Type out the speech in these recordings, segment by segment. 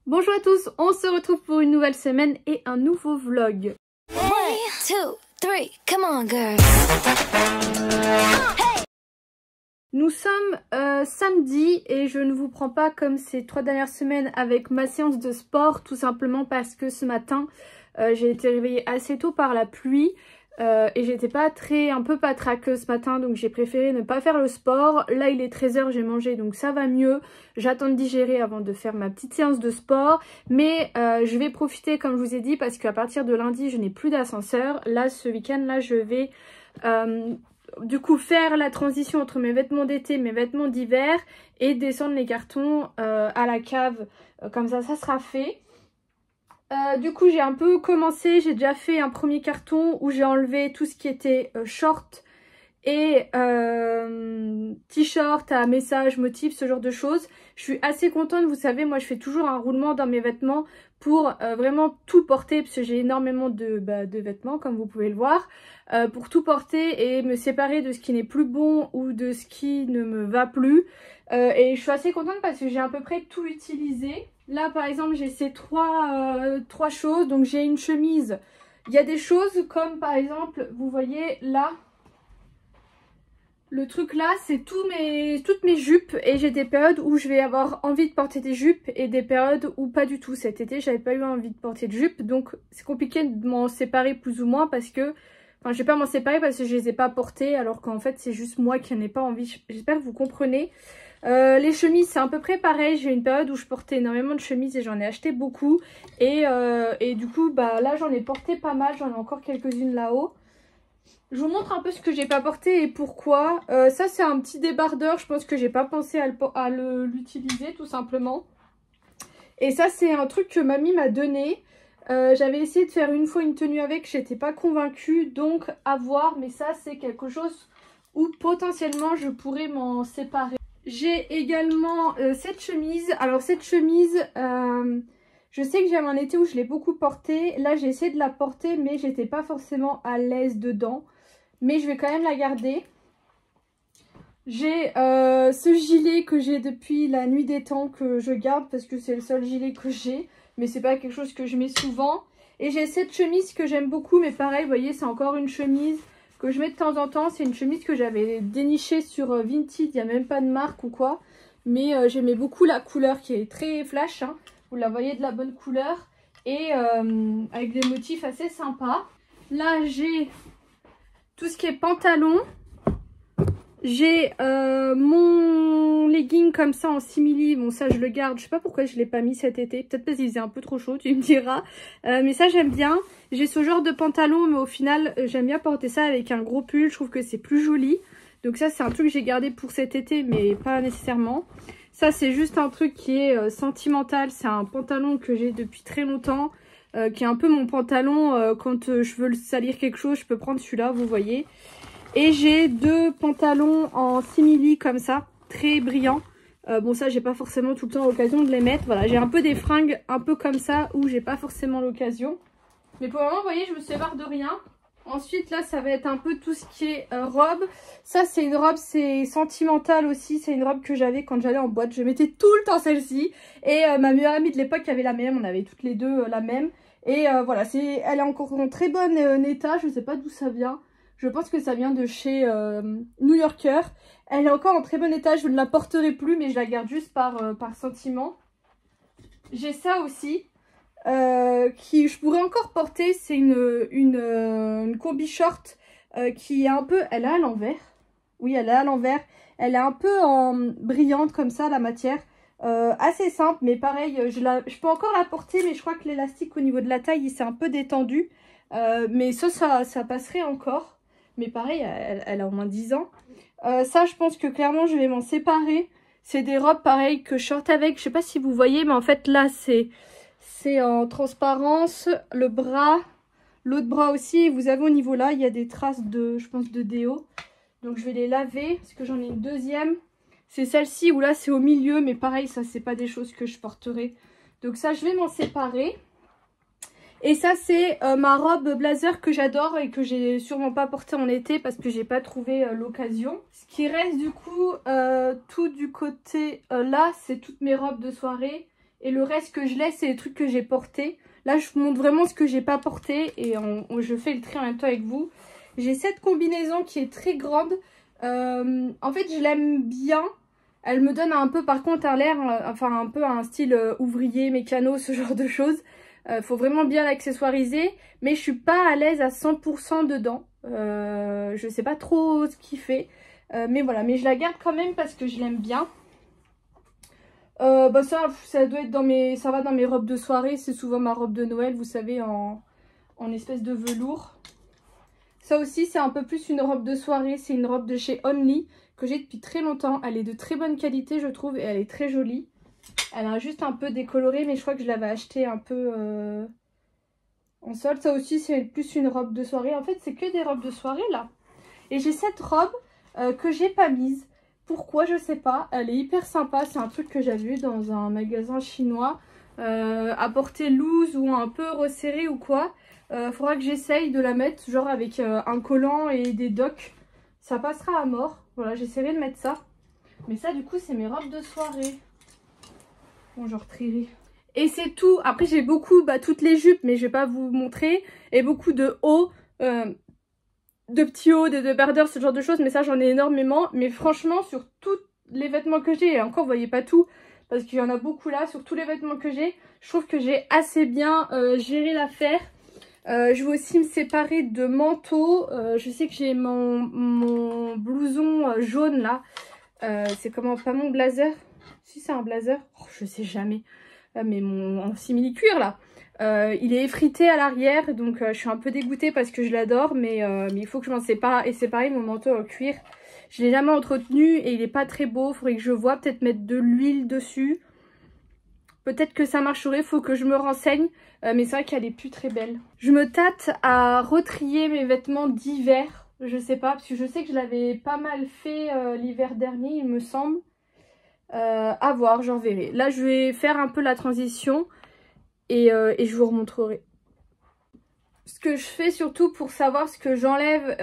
Bonjour à tous, on se retrouve pour une nouvelle semaine et un nouveau vlog. 1, 2, 3, come on girl. Nous sommes samedi et je ne vous prends pas comme ces 3 dernières semaines avec ma séance de sport, tout simplement parce que ce matin j'ai été réveillée assez tôt par la pluie et j'étais un peu patraqueuse ce matin, donc j'ai préféré ne pas faire le sport. Là il est 13 h, j'ai mangé donc ça va mieux, j'attends de digérer avant de faire ma petite séance de sport, mais je vais profiter comme je vous ai dit parce qu'à partir de lundi je n'ai plus d'ascenseur. Là ce week-end là je vais du coup faire la transition entre mes vêtements d'été, mes vêtements d'hiver et descendre les cartons à la cave, comme ça sera fait. Du coup j'ai un peu commencé, j'ai déjà fait un premier carton où j'ai enlevé tout ce qui était short et t-shirt à message, motif, ce genre de choses. Je suis assez contente, vous savez, moi je fais toujours un roulement dans mes vêtements pour vraiment tout porter, parce que j'ai énormément de vêtements comme vous pouvez le voir, pour tout porter et me séparer de ce qui n'est plus bon ou de ce qui ne me va plus. Et je suis assez contente parce que j'ai à peu près tout utilisé. Là par exemple j'ai ces trois choses, donc j'ai une chemise. Il y a des choses comme par exemple, vous voyez là, le truc là c'est toutes mes jupes, et j'ai des périodes où je vais avoir envie de porter des jupes et des périodes où pas du tout. Cet été j'avais pas eu envie de porter de jupes, donc c'est compliqué de m'en séparer plus ou moins parce que, enfin je vais pas m'en séparer parce que je les ai pas portées alors qu'en fait c'est juste moi qui n'en ai pas envie. J'espère que vous comprenez. Les chemises c'est à peu près pareil, j'ai une période où je portais énormément de chemises et j'en ai acheté beaucoup et du coup bah là j'en ai porté pas mal, j'en ai encore quelques-unes là-haut. Je vous montre un peu ce que j'ai pas porté et pourquoi. Ça c'est un petit débardeur, je pense que j'ai pas pensé à l'utiliser tout simplement. Et ça c'est un truc que mamie m'a donné. J'avais essayé de faire une fois une tenue avec, j'étais pas convaincue, donc à voir. Mais ça c'est quelque chose où potentiellement je pourrais m'en séparer. J'ai également cette chemise. Alors cette chemise, je sais que j'avais un été où je l'ai beaucoup portée. Là j'ai essayé de la porter mais j'étais pas forcément à l'aise dedans. Mais je vais quand même la garder. J'ai ce gilet que j'ai depuis la nuit des temps que je garde parce que c'est le seul gilet que j'ai. Mais c'est pas quelque chose que je mets souvent. Et j'ai cette chemise que j'aime beaucoup, mais pareil, vous voyez, c'est encore une chemise que je mets de temps en temps. C'est une chemise que j'avais dénichée sur Vinted, il n'y a même pas de marque ou quoi. Mais j'aimais beaucoup la couleur qui est très flash, hein. Vous la voyez, de la bonne couleur. Et avec des motifs assez sympas. Là, j'ai tout ce qui est pantalon. J'ai mon legging comme ça en simili. Bon ça je le garde, je sais pas pourquoi je l'ai pas mis cet été. Peut-être parce qu'il faisait un peu trop chaud, tu me diras. Mais ça j'aime bien. J'ai ce genre de pantalon, mais au final j'aime bien porter ça avec un gros pull. Je trouve que c'est plus joli. Donc ça c'est un truc que j'ai gardé pour cet été, mais pas nécessairement. Ça c'est juste un truc qui est sentimental. C'est un pantalon que j'ai depuis très longtemps. Qui est un peu mon pantalon quand je veux salir quelque chose. Je peux prendre celui-là, vous voyez. Et j'ai deux pantalons en simili comme ça, très brillants. Bon ça j'ai pas forcément tout le temps l'occasion de les mettre. Voilà, j'ai un peu des fringues un peu comme ça où j'ai pas forcément l'occasion. Mais pour le moment vous voyez je me sépare de rien. Ensuite là ça va être un peu tout ce qui est robe. Ça c'est une robe, c'est sentimental aussi. C'est une robe que j'avais quand j'allais en boîte. Je mettais tout le temps celle-ci. Et ma meilleure amie de l'époque avait la même. On avait toutes les deux la même. Et voilà, elle est encore en très bon état. Je sais pas d'où ça vient. Je pense que ça vient de chez New Yorker. Elle est encore en très bon état. Je ne la porterai plus, mais je la garde juste par sentiment. J'ai ça aussi, qui je pourrais encore porter. C'est une combi short qui est un peu... Elle est à l'envers. Oui, elle est à l'envers. Elle est un peu brillante comme ça, la matière. Assez simple, mais pareil, je peux encore la porter, mais je crois que l'élastique au niveau de la taille, il s'est un peu détendu. Mais ça passerait encore. Mais pareil, elle a au moins 10 ans. Ça, je pense que clairement, je vais m'en séparer. C'est des robes, pareil, que je sorte avec. Je sais pas si vous voyez, mais en fait, là, c'est en transparence. Le bras, l'autre bras aussi. Et vous avez au niveau là, il y a des traces de, je pense, de déo. Donc, je vais les laver parce que j'en ai une deuxième. C'est celle-ci où là, c'est au milieu. Mais pareil, ça, c'est pas des choses que je porterai. Donc ça, je vais m'en séparer. Et ça c'est ma robe blazer que j'adore et que j'ai sûrement pas portée en été parce que j'ai pas trouvé l'occasion. Ce qui reste du coup tout du côté là, c'est toutes mes robes de soirée Et le reste que je laisse, c'est les trucs que j'ai portés. Là, je vous montre vraiment ce que j'ai pas porté et je fais le tri en même temps avec vous. J'ai cette combinaison qui est très grande. En fait, je l'aime bien. Elle me donne un peu, par contre, un l'air, enfin un peu un style ouvrier, mécano, ce genre de choses. Faut vraiment bien l'accessoiriser, mais je suis pas à l'aise à 100% dedans. Je sais pas trop ce qu'il fait, mais voilà. Mais je la garde quand même parce que je l'aime bien. Bah ça doit être ça va dans mes robes de soirée. C'est souvent ma robe de Noël, vous savez, en espèce de velours. Ça aussi, c'est un peu plus une robe de soirée. C'est une robe de chez Only que j'ai depuis très longtemps. Elle est de très bonne qualité, je trouve, et elle est très jolie. Elle a juste un peu décoloré, mais je crois que je l'avais achetée un peu en solde. Ça aussi, c'est plus une robe de soirée. En fait, c'est que des robes de soirée, là. Et j'ai cette robe que j'ai pas mise. Pourquoi, je sais pas. Elle est hyper sympa. C'est un truc que j'ai vu dans un magasin chinois. À porter loose ou un peu resserré ou quoi. Faudra que j'essaye de la mettre, genre avec un collant et des docks. Ça passera à mort. Voilà, j'essaierai de mettre ça. Mais ça, du coup, c'est mes robes de soirée. Bon, je retrierai. Et c'est tout. Après, j'ai beaucoup, toutes les jupes, mais je vais pas vous montrer. Et beaucoup de hauts, de petits hauts, de débardeurs, ce genre de choses. Mais ça, j'en ai énormément. Mais franchement, sur tous les vêtements que j'ai, et encore, vous voyez pas tout, parce qu'il y en a beaucoup là, sur tous les vêtements que j'ai, je trouve que j'ai assez bien géré l'affaire. Je vais aussi me séparer de manteaux. Je sais que j'ai mon blouson jaune là. C'est comment? Pas mon blazer? Si c'est un blazer. Oh, je sais jamais. Mais mon simili-cuir là. Il est effrité à l'arrière. Donc je suis un peu dégoûtée parce que je l'adore. Mais il faut que je m'en sépare. Et c'est pareil, mon manteau en cuir. Je l'ai jamais entretenu et il est pas très beau. Faudrait que je vois. Peut-être mettre de l'huile dessus. Peut-être que ça marcherait, faut que je me renseigne. Mais c'est vrai qu'elle est plus très belle. Je me tâte à retrier mes vêtements d'hiver. Je sais pas, parce que je sais que je l'avais pas mal fait l'hiver dernier, il me semble. À voir, j'en verrai. Là, je vais faire un peu la transition et je vous remontrerai. Ce que je fais surtout pour savoir ce que j'enlève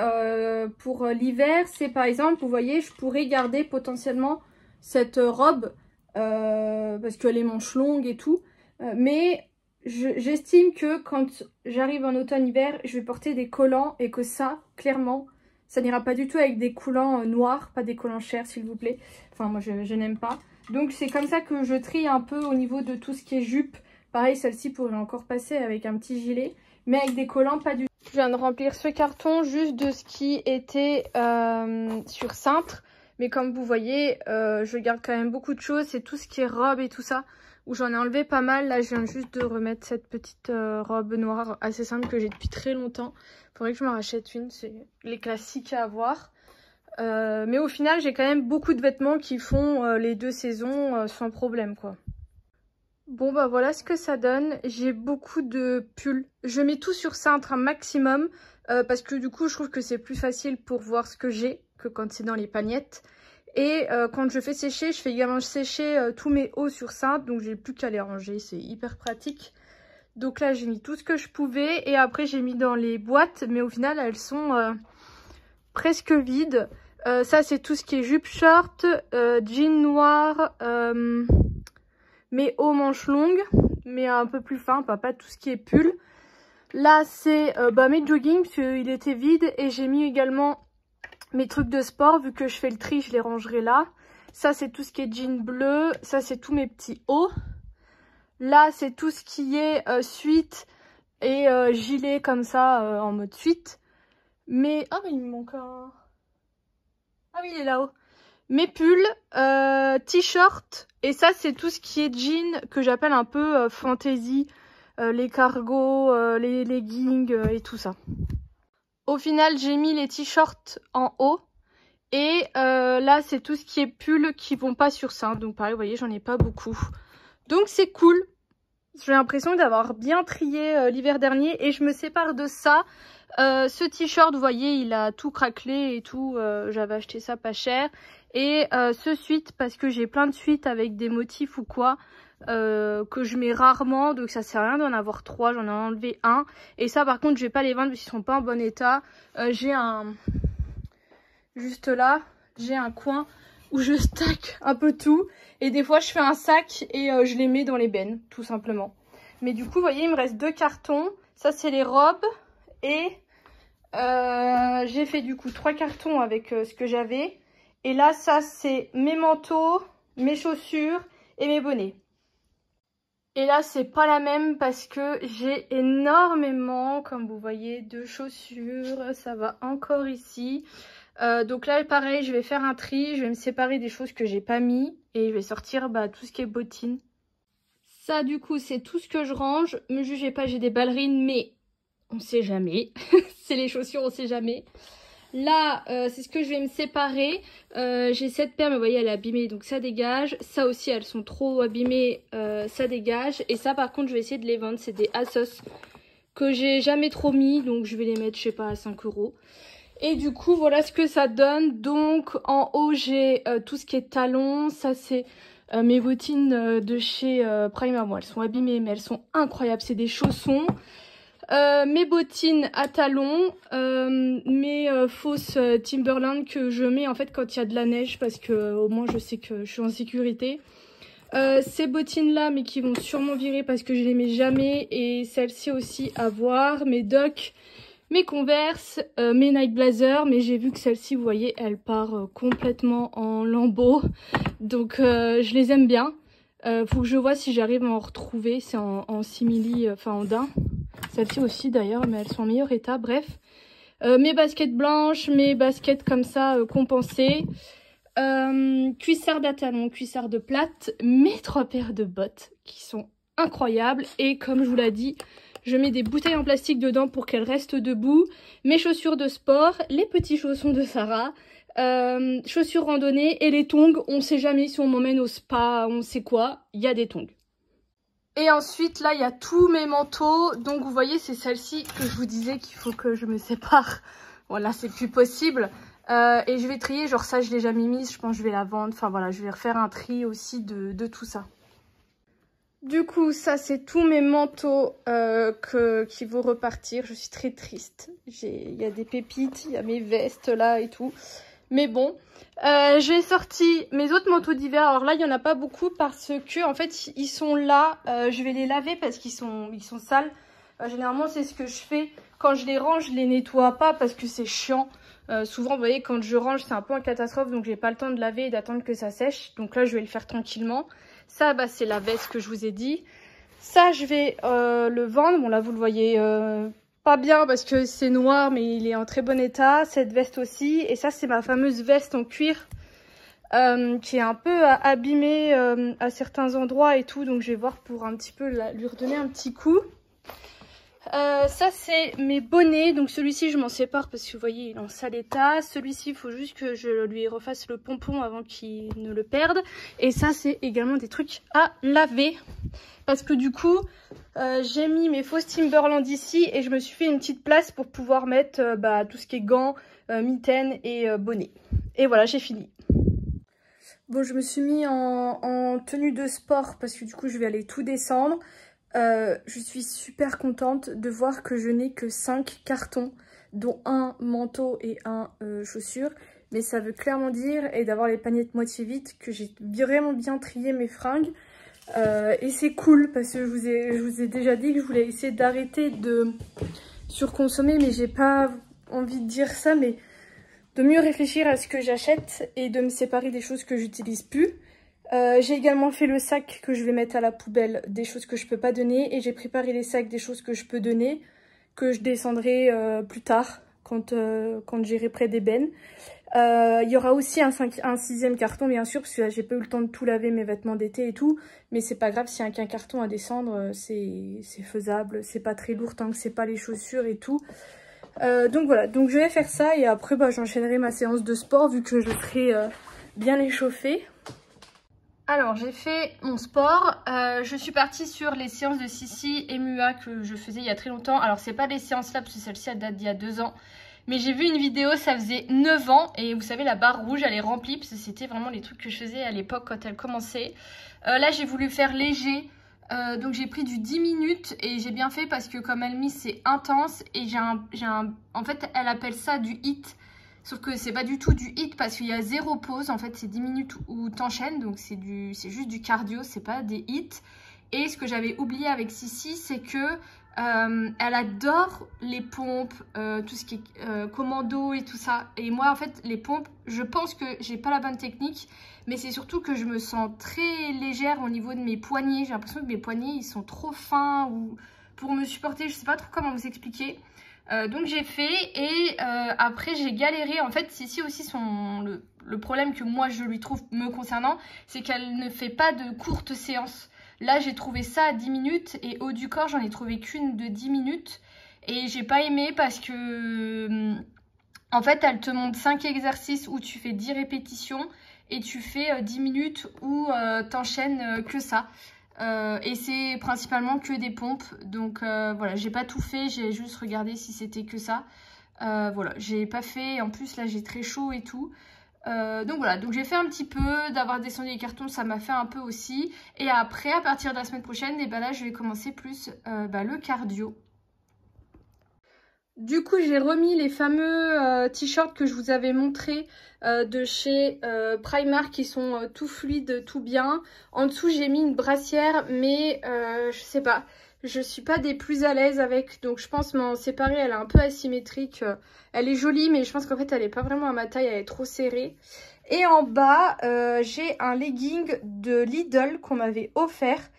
pour l'hiver, c'est par exemple, vous voyez, je pourrais garder potentiellement cette robe parce qu'elle est manche longue et tout. Mais j'estime que quand j'arrive en automne-hiver, je vais porter des collants et que ça, clairement, ça n'ira pas du tout avec des collants noirs, pas des collants chers s'il vous plaît. Enfin, moi je n'aime pas. Donc c'est comme ça que je trie un peu au niveau de tout ce qui est jupe. Pareil, celle-ci pourrait encore passer avec un petit gilet. Mais avec des collants, pas du tout. Je viens de remplir ce carton juste de ce qui était sur cintre. Mais comme vous voyez, je garde quand même beaucoup de choses. C'est tout ce qui est robe et tout ça, où j'en ai enlevé pas mal. Là, je viens juste de remettre cette petite robe noire assez simple que j'ai depuis très longtemps. Faudrait que je me rachète une, c'est les classiques à avoir. Mais au final, j'ai quand même beaucoup de vêtements qui font les deux saisons sans problème, quoi. Bon, bah voilà ce que ça donne. J'ai beaucoup de pulls. Je mets tout sur cintre un maximum parce que du coup, je trouve que c'est plus facile pour voir ce que j'ai que quand c'est dans les pagnettes. Et quand je fais sécher, je fais également sécher tous mes hauts sur cintre. Donc, j'ai plus qu'à les ranger. C'est hyper pratique. Donc là, j'ai mis tout ce que je pouvais. Et après, j'ai mis dans les boîtes. Mais au final, elles sont presque vides. Ça, c'est tout ce qui est jupe short, jean noir, mes hauts manches longues, mais un peu plus fin, pas tout ce qui est pull. Là, c'est mes joggings, parce qu'il était vide. Et j'ai mis également mes trucs de sport. Vu que je fais le tri, je les rangerai là. Ça, c'est tout ce qui est jean bleu. Ça, c'est tous mes petits hauts. Là, c'est tout ce qui est suite et gilet comme ça, en mode suite. Mais... ah, mais il me manque un... ah oui, il est là-haut. Mes pulls, t-shirt, et ça c'est tout ce qui est jean que j'appelle un peu fantasy, les cargos, les leggings et tout ça. Au final j'ai mis les t-shirts en haut et là c'est tout ce qui est pulls qui vont pas sur ça. Donc pareil, vous voyez, j'en ai pas beaucoup. Donc c'est cool. J'ai l'impression d'avoir bien trié l'hiver dernier et je me sépare de ça. Ce t-shirt, vous voyez, il a tout craquelé et tout. J'avais acheté ça pas cher. Et ce sweat, parce que j'ai plein de sweats avec des motifs ou quoi, que je mets rarement. Donc ça sert à rien d'en avoir 3. J'en ai enlevé un. Et ça, par contre, je vais pas les vendre parce qu'ils sont pas en bon état. J'ai un... juste là, j'ai un coin où je stack un peu tout. Et des fois, je fais un sac et je les mets dans les bennes, tout simplement. Mais du coup, vous voyez, il me reste 2 cartons. Ça, c'est les robes. Et j'ai fait du coup 3 cartons avec ce que j'avais. Et là, ça, c'est mes manteaux, mes chaussures et mes bonnets. Et là, c'est pas la même parce que j'ai énormément, comme vous voyez, de chaussures. Ça va encore ici. Donc là, pareil, je vais faire un tri. Je vais me séparer des choses que j'ai pas mis. Et je vais sortir tout ce qui est bottines. Ça, du coup, c'est tout ce que je range. Me jugez pas, j'ai des ballerines, mais on sait jamais. C'est les chaussures, on sait jamais. Là, c'est ce que je vais me séparer. J'ai cette paire, mais vous voyez, elle est abîmée, donc ça dégage. Ça aussi, elles sont trop abîmées, ça dégage. Et ça, par contre, je vais essayer de les vendre. C'est des Asos que j'ai jamais trop mis, donc je vais les mettre, je sais pas, à 5 €. Et du coup, voilà ce que ça donne. Donc, en haut, j'ai tout ce qui est talons. Ça, c'est mes bottines de chez Primer. Bon, elles sont abîmées, mais elles sont incroyables. C'est des chaussons. Mes bottines à talons, mes fausses Timberland que je mets en fait quand il y a de la neige parce que au moins je sais que je suis en sécurité. Ces bottines là mais qui vont sûrement virer parce que je les mets jamais, et celles-ci aussi à voir. Mes Docs, mes Converse, mes Nike Blazer, mais j'ai vu que celle-ci, vous voyez, elle part complètement en lambeaux, donc je les aime bien. Faut que je vois si j'arrive à en retrouver. C'est en simili, enfin en daim. Celles-ci aussi d'ailleurs, mais elles sont en meilleur état. Bref, mes baskets blanches, mes baskets comme ça compensées, cuissardes à talons, cuissardes de plate, mes 3 paires de bottes qui sont incroyables. Et comme je vous l'ai dit, je mets des bouteilles en plastique dedans pour qu'elles restent debout. Mes chaussures de sport, les petits chaussons de Sarah, chaussures randonnée et les tongs. On sait jamais si on m'emmène au spa, on sait quoi, il y a des tongs. Et ensuite, là, il y a tous mes manteaux. Donc, vous voyez, c'est celle-ci que je vous disais qu'il faut que je me sépare. Voilà, c'est plus possible. Et je vais trier. Genre, ça, je l'ai jamais mise. Je pense que je vais la vendre. Enfin, voilà, je vais refaire un tri aussi de tout ça. Du coup, ça, c'est tous mes manteaux qui vont repartir. Je suis très triste. Il y a des pépites, il y a mes vestes là et tout. Mais bon, j'ai sorti mes autres manteaux d'hiver. Alors là, il n'y en a pas beaucoup parce que en fait, ils sont là. Je vais les laver parce qu'ils sont sales. Généralement, c'est ce que je fais. Quand je les range, je les nettoie pas parce que c'est chiant. Souvent, vous voyez, quand je range, c'est un peu en catastrophe. Donc, j'ai pas le temps de laver et d'attendre que ça sèche. Donc là, je vais le faire tranquillement. Ça, c'est la veste que je vous ai dit. Ça, je vais le vendre. Bon, là, vous le voyez pas bien parce que c'est noir, mais il est en très bon état. Cette veste aussi. Et ça, c'est ma fameuse veste en cuir qui est un peu abîmée à certains endroits et tout. Donc, je vais voir pour un petit peu lui redonner un petit coup. Ça, c'est mes bonnets. Donc, celui-ci, je m'en sépare parce que vous voyez, il est en sale état. Celui-ci, il faut juste que je lui refasse le pompon avant qu'il ne le perde. Et ça, c'est également des trucs à laver. Parce que du coup, j'ai mis mes fausses Timberland ici et je me suis fait une petite place pour pouvoir mettre tout ce qui est gants, mitaines et bonnets. Et voilà, j'ai fini. Bon, je me suis mis en tenue de sport parce que du coup, je vais aller tout descendre. Je suis super contente de voir que je n'ai que 5 cartons, dont un manteau et un chaussure. Mais ça veut clairement dire, et d'avoir les paniers de moitié vides, que j'ai vraiment bien trié mes fringues. Et c'est cool parce que je vous ai déjà dit que je voulais essayer d'arrêter de surconsommer, mais j'ai pas envie de dire ça, mais de mieux réfléchir à ce que j'achète et de me séparer des choses que j'utilise plus. J'ai également fait le sac que je vais mettre à la poubelle des choses que je peux pas donner, et j'ai préparé les sacs des choses que je peux donner, que je descendrai plus tard quand j'irai près d'ébène. Il y aura aussi un 6e carton bien sûr, parce que j'ai pas eu le temps de tout laver, mes vêtements d'été et tout, mais c'est pas grave, s'il y a qu'un carton à descendre, c'est faisable, c'est pas très lourd tant que c'est pas les chaussures et tout. Donc voilà, donc je vais faire ça et après j'enchaînerai ma séance de sport vu que je serai bien échauffée. Alors j'ai fait mon sport, je suis partie sur les séances de Sissi et Mua que je faisais il y a très longtemps. Alors c'est pas les séances là parce que celle-ci elle date d'il y a 2 ans. Mais j'ai vu une vidéo, ça faisait 9 ans et vous savez la barre rouge elle est remplie parce que c'était vraiment les trucs que je faisais à l'époque quand elle commençait. Là j'ai voulu faire léger, donc j'ai pris du 10 minutes et j'ai bien fait parce que comme elle mise c'est intense et en fait elle appelle ça du HIIT. Sauf que c'est pas du tout du HIIT parce qu'il y a 0 pause. En fait, c'est 10 minutes où t'enchaînes. Donc c'est juste du cardio, c'est pas des HIIT. Et ce que j'avais oublié avec Sissi, c'est que elle adore les pompes, tout ce qui est commando et tout ça. Et moi, en fait, les pompes, je pense que j'ai pas la bonne technique. Mais c'est surtout que je me sens très légère au niveau de mes poignets. J'ai l'impression que mes poignets, ils sont trop fins ou pour me supporter. Je sais pas trop comment vous expliquer. Donc j'ai fait et après j'ai galéré. En fait, Sissi aussi, le problème que moi je lui trouve me concernant, c'est qu'elle ne fait pas de courtes séances. Là, j'ai trouvé ça à 10 minutes et haut du corps, j'en ai trouvé qu'une de 10 minutes. Et j'ai pas aimé parce que, en fait, elle te montre 5 exercices où tu fais 10 répétitions et tu fais 10 minutes où t'enchaînes que ça. Et c'est principalement que des pompes. Donc voilà, j'ai pas tout fait, j'ai juste regardé si c'était que ça. Voilà, j'ai pas fait. En plus, là, j'ai très chaud et tout. Donc voilà, donc j'ai fait un petit peu, d'avoir descendu les cartons, ça m'a fait un peu aussi. Et après, à partir de la semaine prochaine, et ben là, je vais commencer plus le cardio. Du coup, j'ai remis les fameux t-shirts que je vous avais montrés de chez Primark qui sont tout fluides, tout bien. En dessous, j'ai mis une brassière, mais je sais pas, je suis pas des plus à l'aise avec. Donc je pense m'en séparer, elle est un peu asymétrique. Elle est jolie, mais je pense qu'en fait, elle est pas vraiment à ma taille, elle est trop serrée. Et en bas, j'ai un legging de Lidl qu'on m'avait offert.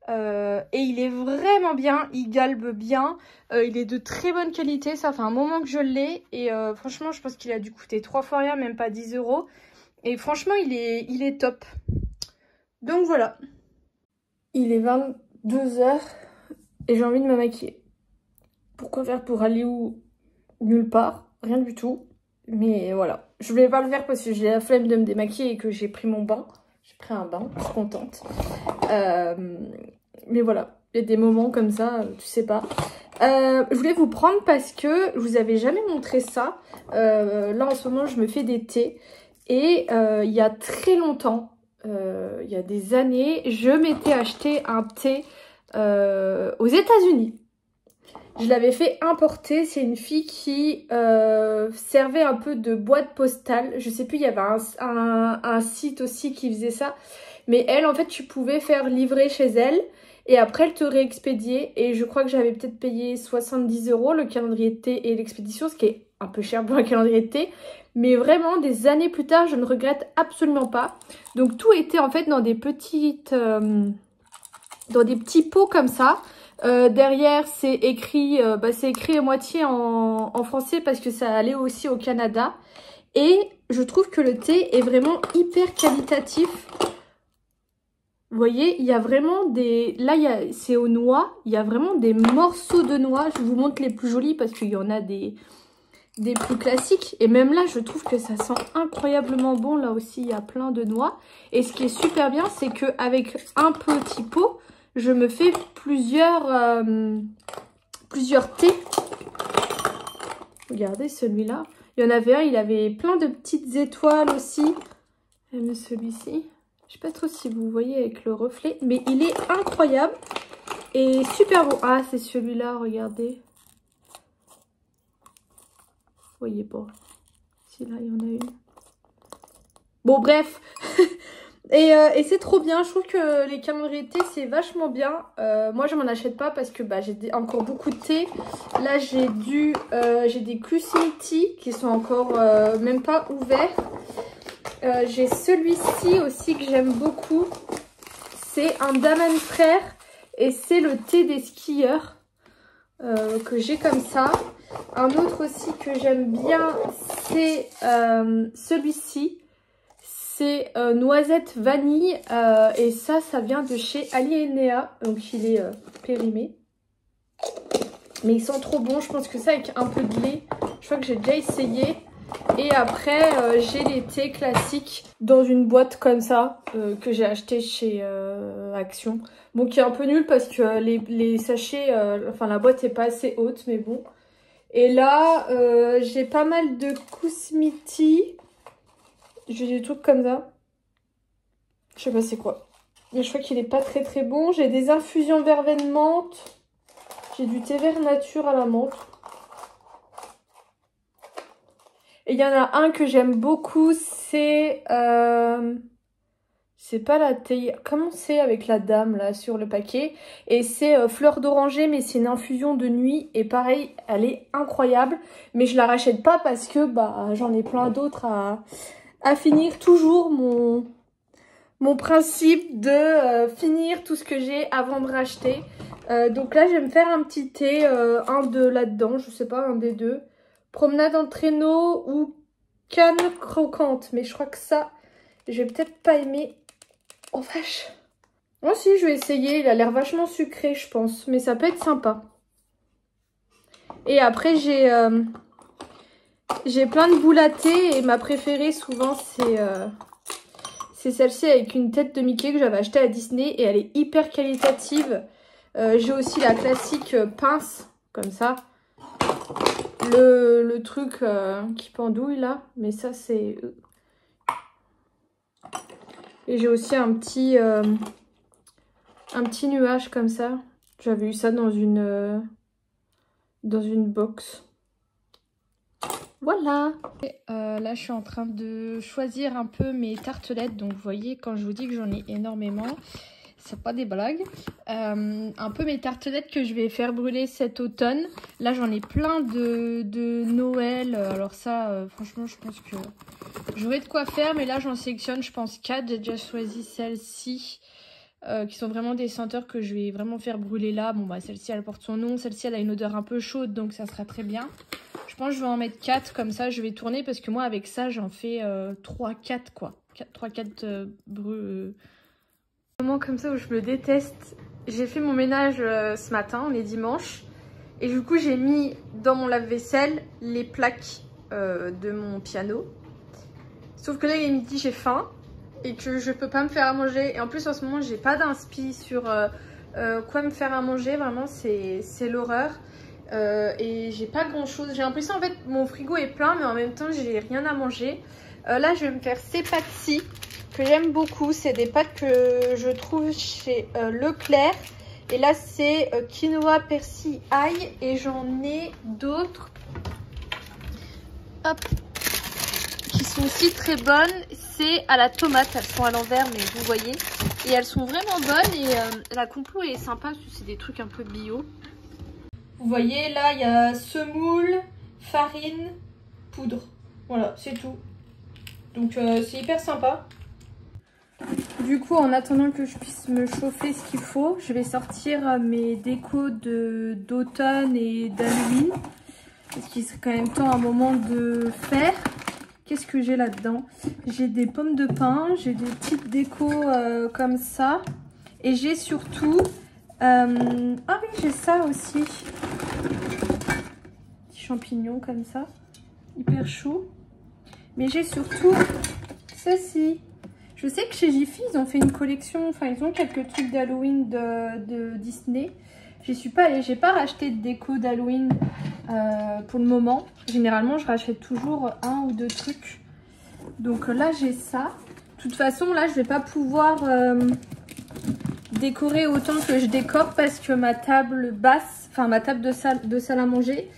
Et il est vraiment bien, il galbe bien, il est de très bonne qualité, ça fait un moment que je l'ai et franchement je pense qu'il a dû coûter 3 fois rien, même pas 10 €. Et franchement il est top. Donc voilà. Il est 22 h et j'ai envie de me maquiller. Pourquoi faire pour aller où? Nulle part, rien du tout. Mais voilà, je voulais pas le faire parce que j'ai la flemme de me démaquiller et que j'ai pris mon bain. J'ai pris un bain, je suis contente. Mais voilà, il y a des moments comme ça, tu sais pas. Je voulais vous prendre parce que je vous avais jamais montré ça. Là en ce moment je me fais des thés. Et il y a très longtemps, il y a des années, je m'étais acheté un thé aux États-Unis. Je l'avais fait importer, c'est une fille qui servait un peu de boîte postale. Je sais plus, il y avait un site aussi qui faisait ça. Mais elle, en fait, tu pouvais faire livrer chez elle. Et après, elle te réexpédiait. Et je crois que j'avais peut-être payé 70 € le calendrier de thé et l'expédition, ce qui est un peu cher pour un calendrier de thé. Mais vraiment, des années plus tard, je ne regrette absolument pas. Donc, tout était en fait dans des petites... dans des petits pots comme ça. Derrière, c'est écrit à moitié en français parce que ça allait aussi au Canada. Et je trouve que le thé est vraiment hyper qualitatif. Vous voyez, il y a vraiment des... Là, c'est aux noix. Il y a vraiment des morceaux de noix. Je vous montre les plus jolis parce qu'il y en a des plus classiques. Et même là, je trouve que ça sent incroyablement bon. Là aussi, il y a plein de noix. Et ce qui est super bien, c'est qu'avec un petit pot, je me fais plusieurs thés. Regardez celui-là. Il y en avait un, il avait plein de petites étoiles aussi. Même celui-ci. Je sais pas trop si vous voyez avec le reflet, mais il est incroyable et super bon. Ah, c'est celui-là, regardez. Vous voyez pas. Si là, il y en a une. Bon, bref. et c'est trop bien. Je trouve que les calendriers de thé, c'est vachement bien. Moi, je m'en achète pas parce que j'ai encore beaucoup de thé. Là, j'ai des Q-Smiths qui sont encore même pas ouverts. J'ai celui-ci aussi que j'aime beaucoup. C'est un Daman Frère et c'est le thé des skieurs que j'ai comme ça. Un autre aussi que j'aime bien, c'est celui-ci. C'est noisette vanille et ça vient de chez Aliénéa. Donc il est périmé. Mais ils sont trop bons. Je pense que ça avec un peu de lait. Je crois que j'ai déjà essayé. Et après, j'ai les thés classiques dans une boîte comme ça que j'ai acheté chez Action. Bon, qui est un peu nul parce que les sachets, enfin la boîte est pas assez haute, mais bon. Et là, j'ai pas mal de Q-Smiths. J'ai des trucs comme ça. Je sais pas c'est quoi. Mais je crois qu'il est pas très très bon. J'ai des infusions verveine menthe. J'ai du thé vert nature à la menthe. Et il y en a un que j'aime beaucoup, c'est pas la théière. Comment c'est avec la dame là sur le paquet? Et c'est fleur d'oranger, mais c'est une infusion de nuit. Et pareil, elle est incroyable. Mais je la rachète pas parce que bah j'en ai plein d'autres à finir. Toujours mon principe de finir tout ce que j'ai avant de racheter. Donc là, je vais me faire un petit thé, un de là-dedans, je sais pas, un des deux. Promenade en traîneau ou canne croquante. Mais je crois que ça, je vais peut-être pas aimer. Oh vache. Moi aussi, je vais essayer. Il a l'air vachement sucré, je pense. Mais ça peut être sympa. Et après, j'ai plein de boules à thé. Et ma préférée, souvent, c'est celle-ci avec une tête de Mickey que j'avais achetée à Disney. Et elle est hyper qualitative. J'ai aussi la classique pince, comme ça. Le truc qui pendouille, là. Mais ça, c'est... Et j'ai aussi un petit nuage comme ça. J'avais eu ça dans une box. Voilà. Et, là, je suis en train de choisir un peu mes tartelettes. Donc, vous voyez, quand je vous dis que j'en ai énormément, c'est pas des blagues. Un peu mes tartelettes que je vais faire brûler cet automne. Là, j'en ai plein de Noël. Alors ça, franchement, je pense que j'aurai de quoi faire. Mais là, j'en sélectionne, je pense, 4. J'ai déjà choisi celle-ci. Qui sont vraiment des senteurs que je vais vraiment faire brûler là. Bon, bah, celle-ci, elle porte son nom. Celle-ci, elle a une odeur un peu chaude, donc ça sera très bien. Je pense que je vais en mettre 4, comme ça, je vais tourner. Parce que moi, avec ça, j'en fais 3-4, quoi. 3-4 brûles. Moment comme ça où je me déteste. J'ai fait mon ménage ce matin, on est dimanche. Et du coup, j'ai mis dans mon lave-vaisselle les plaques de mon piano. Sauf que là, il est midi, j'ai faim. Et que je peux pas me faire à manger. Et en plus, en ce moment, j'ai pas d'inspi sur quoi me faire à manger. Vraiment, c'est l'horreur. Et j'ai pas grand chose. J'ai l'impression, en fait, mon frigo est plein, mais en même temps, j'ai rien à manger. Là, je vais me faire ces pâtes-ci que j'aime beaucoup. C'est des pâtes que je trouve chez Leclerc. Et là, c'est quinoa, persil, ail. Et j'en ai d'autres. Hop. Qui sont aussi très bonnes. C'est à la tomate. Elles sont à l'envers, mais vous voyez. Et elles sont vraiment bonnes. Et la compo est sympa. Parce que c'est des trucs un peu bio. Vous voyez, là, il y a semoule, farine, poudre. Voilà, c'est tout. Donc, c'est hyper sympa. Du coup, en attendant que je puisse me chauffer ce qu'il faut, je vais sortir mes décos d'automne et d'Halloween. Parce qu'il serait quand même temps un moment de faire. Qu'est-ce que j'ai là-dedans? J'ai des pommes de pin, j'ai des petites décos comme ça. Et j'ai surtout... ah oui, j'ai ça aussi. Petits champignons comme ça. Hyper chou. Mais j'ai surtout ceci. Je sais que chez Jiffy, ils ont fait une collection, enfin ils ont quelques trucs d'Halloween de Disney. J'y suis pas allée, j'ai pas racheté de déco d'Halloween pour le moment. Généralement, je rachète toujours 1 ou 2 trucs. Donc là, j'ai ça. De toute façon, là, je vais pas pouvoir décorer autant que je décore parce que ma table basse, enfin ma table de salle à manger,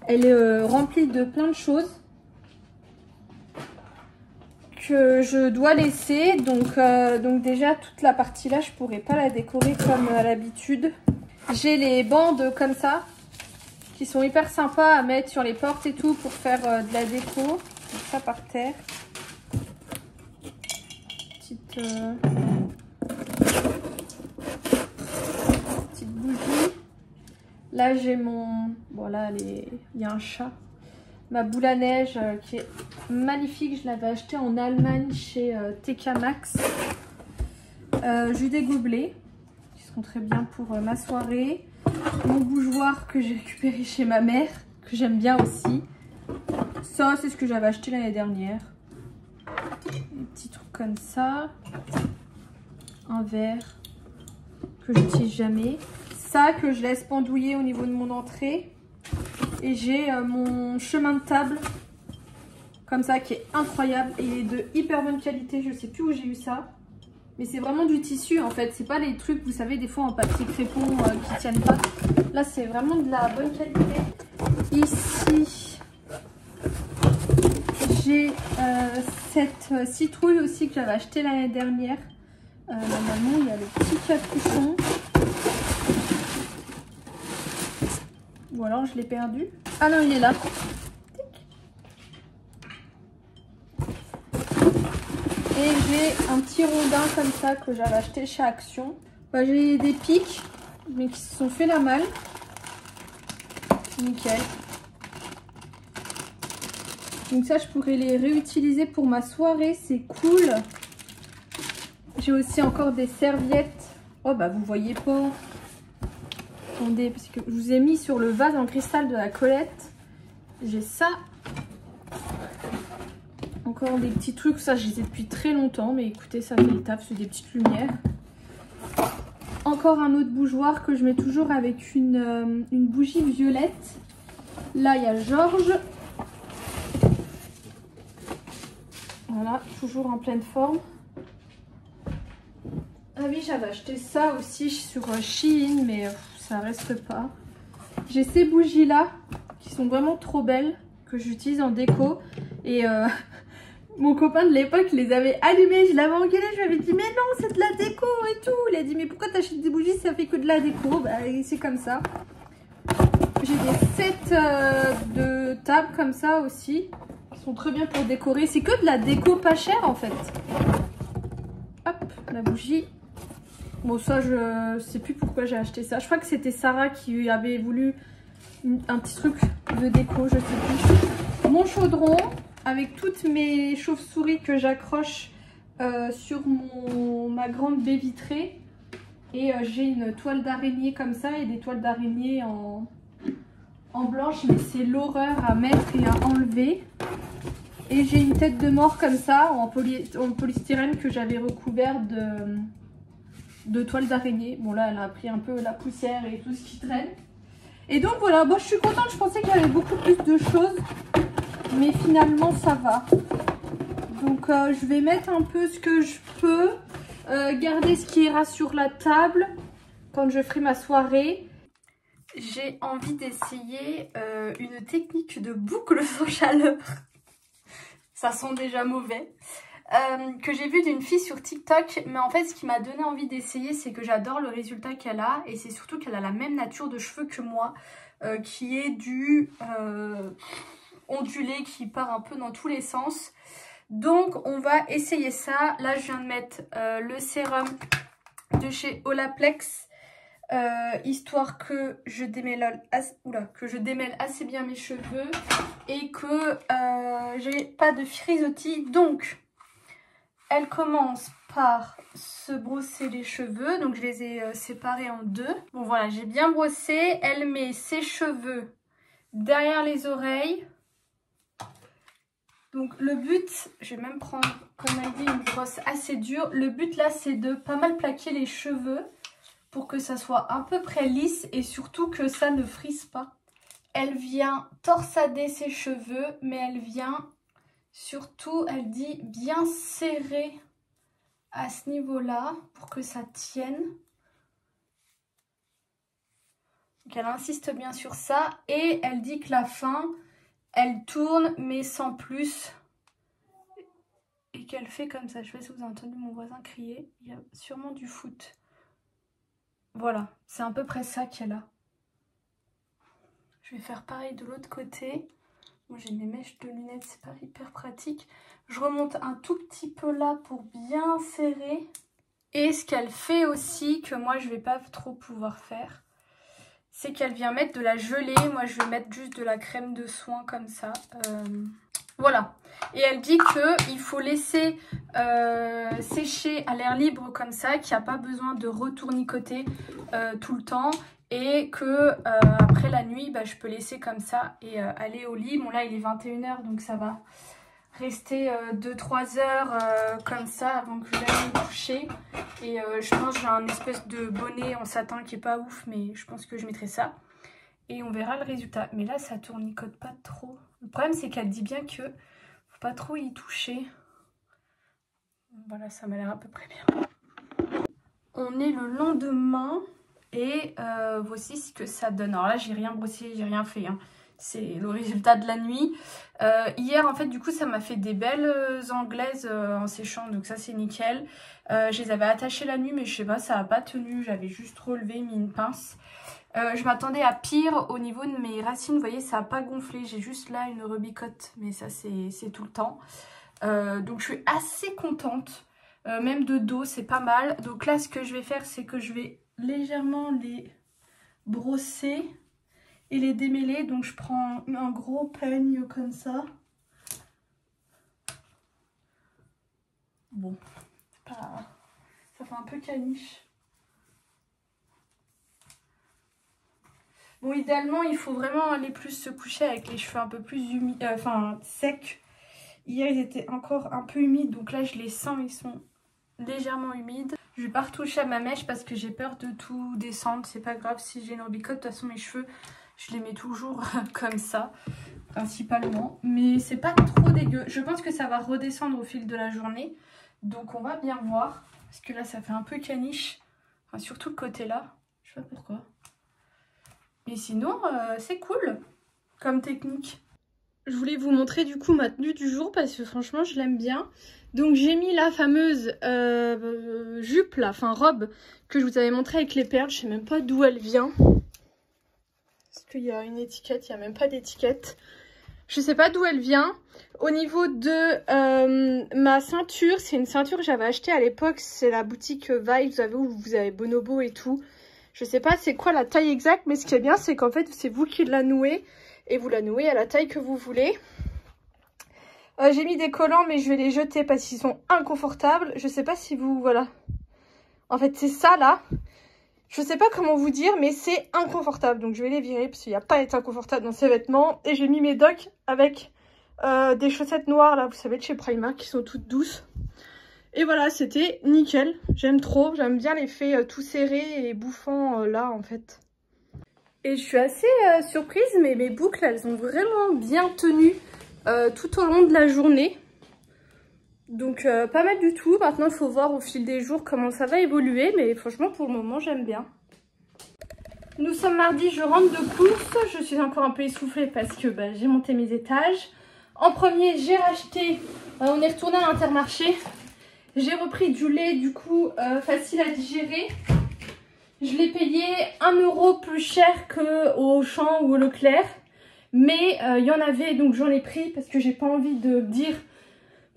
elle est remplie de plein de choses que je dois laisser. Donc déjà toute la partie là je pourrais pas la décorer comme à l'habitude. J'ai les bandes comme ça qui sont hyper sympas à mettre sur les portes et tout pour faire de la déco. Donc ça par terre. Petite bougie. Là j'ai mon... Bon là il y a un chat. Ma boule à neige qui est magnifique, je l'avais acheté en Allemagne chez TK Maxx. J'ai des gobelets qui seront très bien pour ma soirée. Mon bougeoir que j'ai récupéré chez ma mère, que j'aime bien aussi. Ça, c'est ce que j'avais acheté l'année dernière. Des petits trucs comme ça. Un verre que j'utilise jamais. Ça que je laisse pendouiller au niveau de mon entrée. Et j'ai mon chemin de table comme ça qui est incroyable et il est de hyper bonne qualité. Je sais plus où j'ai eu ça, mais c'est vraiment du tissu en fait. C'est pas les trucs, vous savez, des fois en papier crépon qui tiennent pas. Là, c'est vraiment de la bonne qualité. Ici, j'ai cette citrouille aussi que j'avais acheté l'année dernière. Normalement il y a le petit capuchon. Ou alors je l'ai perdu. Ah non, il est là. Et j'ai un petit rondin comme ça que j'avais acheté chez Action. Bah, j'ai des pics, mais qui se sont fait la malle. Nickel. Donc ça, je pourrais les réutiliser pour ma soirée, c'est cool. J'ai aussi encore des serviettes. Oh bah vous voyez pas. Attendez, parce que je vous ai mis sur le vase en cristal de la Colette. J'ai ça. Encore des petits trucs, ça je les ai depuis très longtemps, mais écoutez, ça fait le taf, c'est des petites lumières. Encore un autre bougeoir que je mets toujours avec une bougie violette. Là, il y a Georges. Voilà, toujours en pleine forme. Ah oui, j'avais acheté ça aussi sur Shein, mais ça reste pas. J'ai ces bougies là, qui sont vraiment trop belles, que j'utilise en déco. Et mon copain de l'époque les avait allumées, je l'avais engueulé, je lui avais dit mais non, c'est de la déco et tout. Il a dit mais pourquoi t'achètes des bougies, ça fait que de la déco. Bah c'est comme ça. J'ai des sets de tables comme ça aussi, qui sont très bien pour décorer. C'est que de la déco pas chère en fait. Hop, la bougie. Bon ça je sais plus pourquoi j'ai acheté ça. Je crois que c'était Sarah qui avait voulu un petit truc de déco, je sais plus. Mon chaudron avec toutes mes chauves-souris que j'accroche sur ma grande baie vitrée. Et j'ai une toile d'araignée comme ça et des toiles d'araignée en blanche, mais c'est l'horreur à mettre et à enlever. Et j'ai une tête de mort comme ça en polystyrène que j'avais recouvert de toile d'araignée. Bon là elle a pris un peu la poussière et tout ce qui traîne. Et donc voilà, bon, je suis contente, je pensais qu'il y avait beaucoup plus de choses, mais finalement ça va. Donc je vais mettre un peu ce que je peux, garder ce qui ira sur la table quand je ferai ma soirée. J'ai envie d'essayer une technique de boucle sans chaleur. Ça sent déjà mauvais. Que j'ai vu d'une fille sur TikTok, mais en fait ce qui m'a donné envie d'essayer, c'est que j'adore le résultat qu'elle a, et c'est surtout qu'elle a la même nature de cheveux que moi, qui est du ondulé, qui part un peu dans tous les sens. Donc on va essayer ça. Là je viens de mettre le sérum de chez Olaplex, histoire que je démêle assez bien mes cheveux et que j'ai pas de frisottis. Donc elle commence par se brosser les cheveux, donc je les ai séparés en deux. Bon voilà, j'ai bien brossé. Elle met ses cheveux derrière les oreilles. Donc le but, je vais même prendre, comme elle dit, une brosse assez dure. Le but là, c'est de pas mal plaquer les cheveux pour que ça soit à peu près lisse et surtout que ça ne frise pas. Elle vient torsader ses cheveux, mais elle vient surtout, elle dit, bien serrer à ce niveau-là pour que ça tienne. Donc elle insiste bien sur ça et elle dit que la fin, elle tourne mais sans plus. Et qu'elle fait comme ça. Je sais pas si vous avez entendu mon voisin crier. Il y a sûrement du foot. Voilà, c'est à peu près ça qu'elle a. Je vais faire pareil de l'autre côté. Moi j'ai mes mèches de lunettes, c'est pas hyper pratique. Je remonte un tout petit peu là pour bien serrer. Et ce qu'elle fait aussi, que moi je vais pas trop pouvoir faire, c'est qu'elle vient mettre de la gelée. Moi je vais mettre juste de la crème de soin comme ça. Voilà. Et elle dit qu'il faut laisser sécher à l'air libre comme ça, qu'il n'y a pas besoin de retournicoter tout le temps. Et que après la nuit, bah, je peux laisser comme ça et aller au lit. Bon là il est 21 h, donc ça va rester 2-3 heures comme ça avant que j'aille me coucher. Et je pense que j'ai un espèce de bonnet en satin qui est pas ouf, mais je pense que je mettrai ça. Et on verra le résultat. Mais là ça tournicote pas trop. Le problème c'est qu'elle dit bien que faut pas trop y toucher. Voilà, ça m'a l'air à peu près bien. On est le lendemain. Et voici ce que ça donne. Alors là, j'ai rien brossé, j'ai rien fait. Hein. c'est le résultat de la nuit. Hier en fait du coup ça m'a fait des belles anglaises en séchant, donc ça c'est nickel. Je les avais attachées la nuit mais je sais pas, ça n'a pas tenu, j'avais juste relevé, mis une pince. Je m'attendais à pire au niveau de mes racines, vous voyez ça n'a pas gonflé, j'ai juste là une rebicote mais ça c'est tout le temps. Donc je suis assez contente, même de dos c'est pas mal. Donc là ce que je vais faire c'est que je vais légèrement les brosser et les démêler. Donc je prends un gros peigne comme ça. Bon, ça fait un peu caniche. Bon, idéalement il faut vraiment aller plus se coucher avec les cheveux un peu plus humides, secs. Hier ils étaient encore un peu humides, donc là je les sens, ils sont légèrement humides. Je vais pas retoucher à ma mèche parce que j'ai peur de tout descendre. C'est pas grave si j'ai une rebicote, de toute façon mes cheveux je les mets toujours comme ça principalement, mais c'est pas trop dégueu. Je pense que ça va redescendre au fil de la journée, donc on va bien voir parce que là ça fait un peu caniche, enfin, surtout le côté là, je sais pas pourquoi, mais sinon c'est cool comme technique. Je voulais vous montrer du coup ma tenue du jour parce que franchement je l'aime bien. Donc j'ai mis la fameuse jupe là, enfin robe que je vous avais montré avec les perles. Je sais même pas d'où elle vient. Est-ce qu'il y a une étiquette? Il n'y a même pas d'étiquette. Je sais pas d'où elle vient. Au niveau de ma ceinture, c'est une ceinture que j'avais achetée à l'époque. C'est la boutique Vibe, vous savez, où vous avez Bonobo et tout. Je sais pas c'est quoi la taille exacte, mais ce qui est bien c'est qu'en fait c'est vous qui la nouez. Et vous la nouez à la taille que vous voulez. J'ai mis des collants mais je vais les jeter parce qu'ils sont inconfortables. Je sais pas si vous... Voilà. En fait c'est ça là. Je sais pas comment vous dire mais c'est inconfortable. Donc je vais les virer parce qu'il n'y a pas à être inconfortable dans ces vêtements. Et j'ai mis mes docks avec des chaussettes noires là. Vous savez de chez Primark qui sont toutes douces. Et voilà, c'était nickel. J'aime trop. J'aime bien l'effet tout serré et bouffant là en fait. Et je suis assez surprise, mais mes boucles, elles ont vraiment bien tenu tout au long de la journée. Donc pas mal du tout. Maintenant, il faut voir au fil des jours comment ça va évoluer. Mais franchement, pour le moment, j'aime bien. Nous sommes mardi, je rentre de course. Je suis encore un peu essoufflée parce que j'ai monté mes étages. En premier, j'ai racheté... on est retourné à l'Intermarché. J'ai repris du lait, du coup, facile à digérer. Je l'ai payé 1 € plus cher qu'au Auchan ou au Leclerc. Mais il y en avait, donc j'en ai pris parce que j'ai pas envie de dire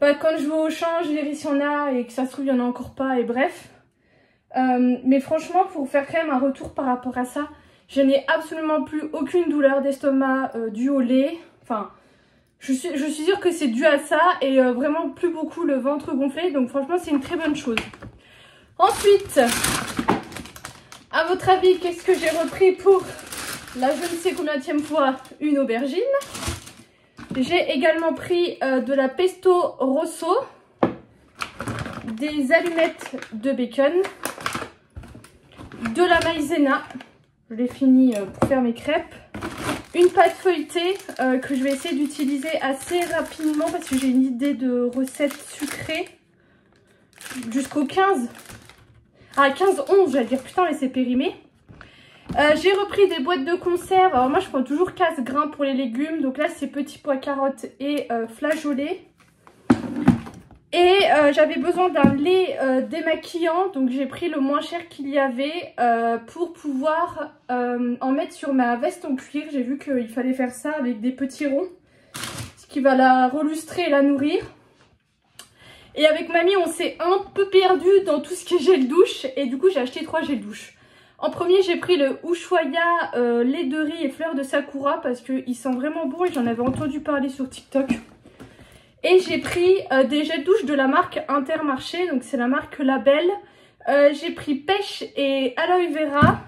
quand je vais au Auchan, je vérifie s'il y en a et que ça se trouve, il n'y en a encore pas et bref. Mais franchement, pour faire quand même un retour par rapport à ça, je n'ai absolument plus aucune douleur d'estomac due au lait. Enfin, je suis sûre que c'est dû à ça et vraiment plus beaucoup le ventre gonflé. Donc franchement, c'est une très bonne chose. Ensuite... À votre avis, qu'est-ce que j'ai repris pour la je ne sais combienième fois une aubergine? J'ai également pris de la pesto rosso, des allumettes de bacon, de la maïzena, je l'ai fini pour faire mes crêpes, une pâte feuilletée que je vais essayer d'utiliser assez rapidement parce que j'ai une idée de recette sucrée jusqu'au 15. Ah, 15-11, j'allais dire, putain, mais c'est périmé. J'ai repris des boîtes de conserve. Alors moi, je prends toujours casse-grains pour les légumes. Donc là, c'est petits pois carottes et flageolets. Et j'avais besoin d'un lait démaquillant. Donc j'ai pris le moins cher qu'il y avait pour pouvoir en mettre sur ma veste en cuir. J'ai vu qu'il fallait faire ça avec des petits ronds. Ce qui va la relustrer et la nourrir. Et avec mamie, on s'est un peu perdu dans tout ce qui est gel douche. Et du coup, j'ai acheté 3 gels douche. En premier, j'ai pris le Ushuaïa lait de riz et fleurs de sakura parce qu'il sent vraiment bon et j'en avais entendu parler sur TikTok. Et j'ai pris des gels douche de la marque Intermarché, donc c'est la marque Label. J'ai pris pêche et aloe vera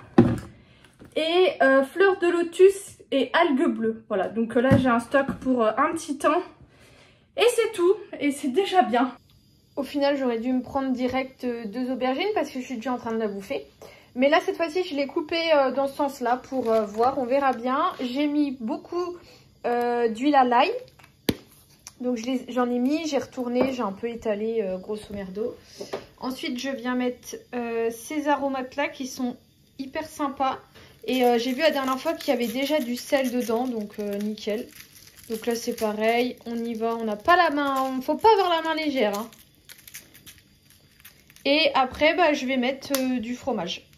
et fleurs de lotus et algues bleues. Voilà, donc là j'ai un stock pour un petit temps. Et c'est tout, et c'est déjà bien. Au final, j'aurais dû me prendre direct 2 aubergines parce que je suis déjà en train de la bouffer. Mais là, cette fois-ci, je l'ai coupé dans ce sens-là pour voir, on verra bien. J'ai mis beaucoup d'huile à l'ail. Donc, j'en ai mis, j'ai retourné, j'ai un peu étalé grosso merdo. Ensuite, je viens mettre ces aromates-là qui sont hyper sympas. Et j'ai vu la dernière fois qu'il y avait déjà du sel dedans, donc nickel. Donc là c'est pareil, on y va, on n'a pas la main, faut pas avoir la main légère. Hein. Et après bah, je vais mettre du fromage.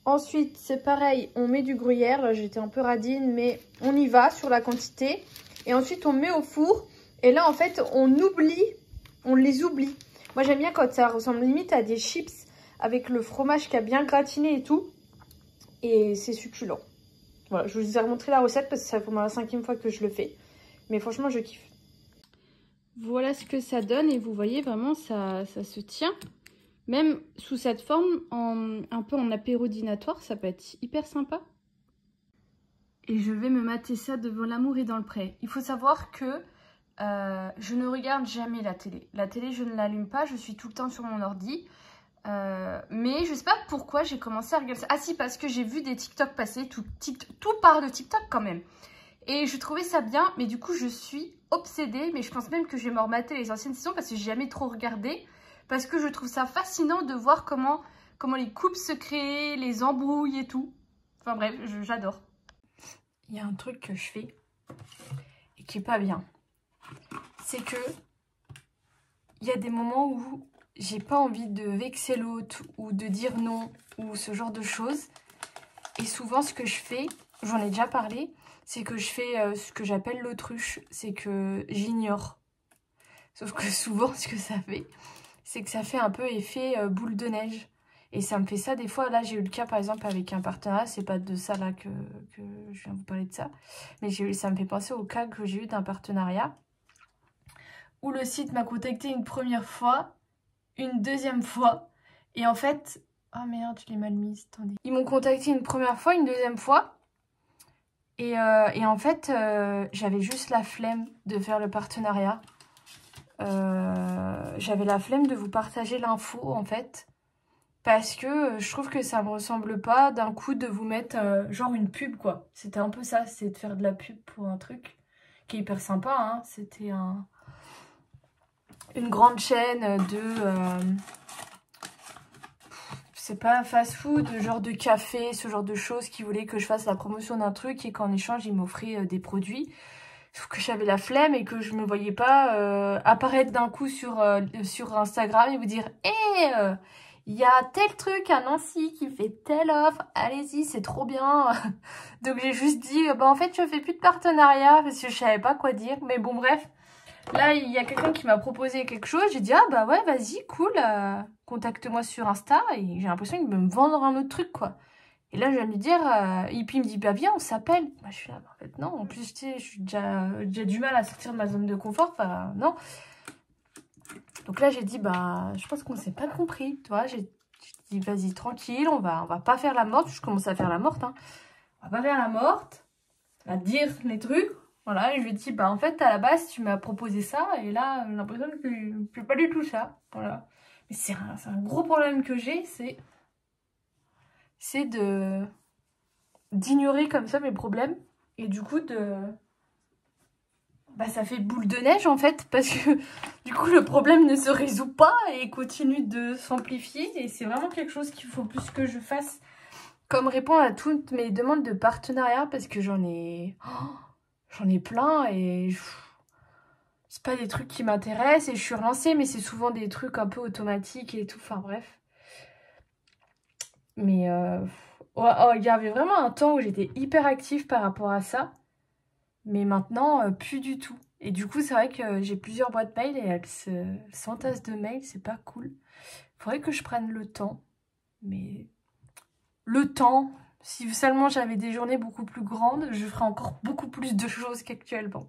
Ensuite c'est pareil, on met du gruyère, là j'étais un peu radine mais on y va sur la quantité. Et ensuite on met au four et là en fait on les oublie. Moi j'aime bien quand ça ressemble limite à des chips avec le fromage qui a bien gratiné et tout. Et c'est succulent. Voilà, je vous ai remontré la recette parce que c'est pour la 5e fois que je le fais. Mais franchement, je kiffe. Voilà ce que ça donne et vous voyez vraiment, ça se tient. Même sous cette forme, un peu en apéro dînatoire, ça peut être hyper sympa. Et je vais me mater ça devant l'amour et dans le pré. Il faut savoir que je ne regarde jamais la télé. La télé, je ne l'allume pas, je suis tout le temps sur mon ordi. Mais je sais pas pourquoi j'ai commencé à regarder ça. Ah si, parce que j'ai vu des TikTok passer, tout part de TikTok quand même. Et je trouvais ça bien, mais du coup je suis obsédée. Mais je pense même que je vais me remater les anciennes saisons parce que j'ai jamais trop regardé. Parce que je trouve ça fascinant de voir comment les couples se créent, les embrouilles et tout. Enfin bref, j'adore. Il y a un truc que je fais et qui est pas bien. C'est que il y a des moments où j'ai pas envie de vexer l'autre ou de dire non ou ce genre de choses. Et souvent ce que je fais, j'en ai déjà parlé, c'est que je fais ce que j'appelle l'autruche. C'est que j'ignore. Sauf que souvent ce que ça fait, c'est que ça fait un peu effet boule de neige. Et ça me fait ça des fois. Là j'ai eu le cas par exemple avec un partenariat. C'est pas de ça là que je viens vous parler de ça. Mais ça me fait penser au cas que j'ai eu d'un partenariat. Où le site m'a contacté une première fois. Une deuxième fois et en fait oh merde je l'ai mal mise, attendez, ils m'ont contacté une première fois, une deuxième fois et en fait j'avais juste la flemme de faire le partenariat, j'avais la flemme de vous partager l'info en fait parce que je trouve que ça me ressemble pas d'un coup de vous mettre genre une pub quoi. C'était un peu ça, c'est de faire de la pub pour un truc qui est hyper sympa hein. C'était une grande chaîne de c'est pas fast food, genre de café, ce genre de choses qui voulaient que je fasse la promotion d'un truc et qu'en échange ils m'offraient des produits. Sauf que j'avais la flemme et que je me voyais pas apparaître d'un coup sur Instagram et vous dire hé, il y a tel truc à Nancy qui fait telle offre, allez-y c'est trop bien. Donc j'ai juste dit bah en fait je fais plus de partenariat parce que je savais pas quoi dire, mais bon bref. Là, il y a quelqu'un qui m'a proposé quelque chose. J'ai dit, ah bah ouais, vas-y, cool, contacte-moi sur Insta. Et j'ai l'impression qu'il veut me vendre un autre truc, quoi. Et là, je viens de lui dire, et puis il me dit, bah viens, on s'appelle. Bah, je suis là, en fait, non. En plus, tu sais, je suis déjà du mal à sortir de ma zone de confort. Enfin, non. Donc là, j'ai dit, bah, je pense qu'on s'est pas compris. Tu vois, j'ai dit, vas-y, tranquille, on va pas faire la morte. Je commence à faire la morte, hein. On va pas faire la morte. On va dire les trucs. Voilà, et je lui ai dit, bah en fait, à la base, tu m'as proposé ça, et là, j'ai l'impression que je fais pas du tout ça. Voilà. Mais c'est un gros problème que j'ai, c'est d'ignorer comme ça mes problèmes, et du coup, bah ça fait boule de neige, en fait, parce que du coup, le problème ne se résout pas, et continue de s'amplifier, et c'est vraiment quelque chose qu'il faut plus que je fasse, comme répondre à toutes mes demandes de partenariat, parce que j'en ai... J'en ai plein et c'est pas des trucs qui m'intéressent et je suis relancée, mais c'est souvent des trucs un peu automatiques et tout, enfin bref. Mais il y avait vraiment un temps où j'étais hyper active par rapport à ça, mais maintenant plus du tout. Et du coup c'est vrai que j'ai plusieurs boîtes mail et elles s'entassent de mails, c'est pas cool. Faudrait que je prenne le temps, mais le temps... Si seulement j'avais des journées beaucoup plus grandes, je ferais encore beaucoup plus de choses qu'actuellement.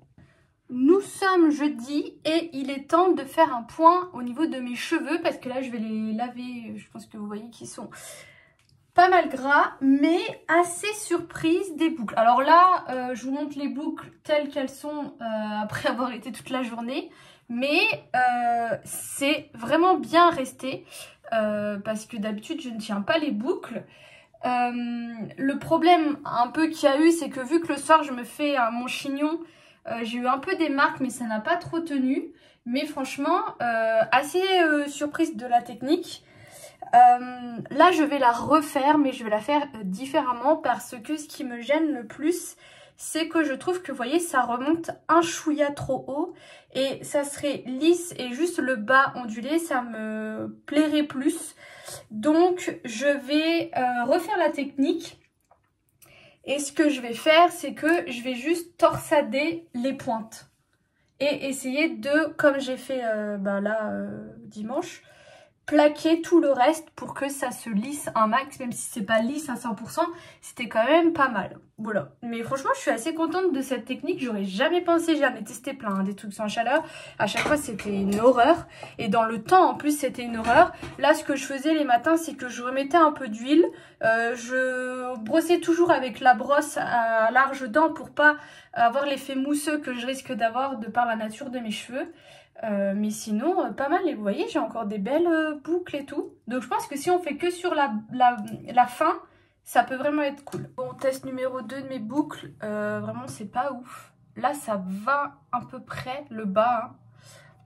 Nous sommes jeudi et il est temps de faire un point au niveau de mes cheveux parce que là je vais les laver, je pense que vous voyez qu'ils sont pas mal gras mais assez surprise des boucles. Alors là je vous montre les boucles telles qu'elles sont après avoir été toute la journée, mais c'est vraiment bien resté parce que d'habitude je ne tiens pas les boucles. Le problème un peu qu'il y a eu, c'est que vu que le soir je me fais mon chignon, j'ai eu un peu des marques mais ça n'a pas trop tenu. Mais franchement assez surprise de la technique. Là je vais la refaire, mais je vais la faire différemment parce que ce qui me gêne le plus, c'est que je trouve que, vous voyez, ça remonte un chouïa trop haut et ça serait lisse et juste le bas ondulé, ça me plairait plus. Donc je vais refaire la technique et ce que je vais faire, c'est que je vais juste torsader les pointes et essayer de, comme j'ai fait dimanche, plaquer tout le reste pour que ça se lisse un max, même si c'est pas lisse à 100%, c'était quand même pas mal. Voilà. Mais franchement, je suis assez contente de cette technique. J'aurais jamais pensé, j'en ai testé plein, hein, des trucs sans chaleur. À chaque fois, c'était une horreur. Et dans le temps, en plus, c'était une horreur. Là, ce que je faisais les matins, c'est que je remettais un peu d'huile. Je brossais toujours avec la brosse à larges dents pour pas avoir l'effet mousseux que je risque d'avoir de par la nature de mes cheveux. Mais sinon, pas mal. Et vous voyez, j'ai encore des belles boucles et tout. Donc je pense que si on fait que sur la fin, ça peut vraiment être cool. Bon, test numéro 2 de mes boucles. Vraiment, c'est pas ouf. Là, ça va à peu près le bas. Hein.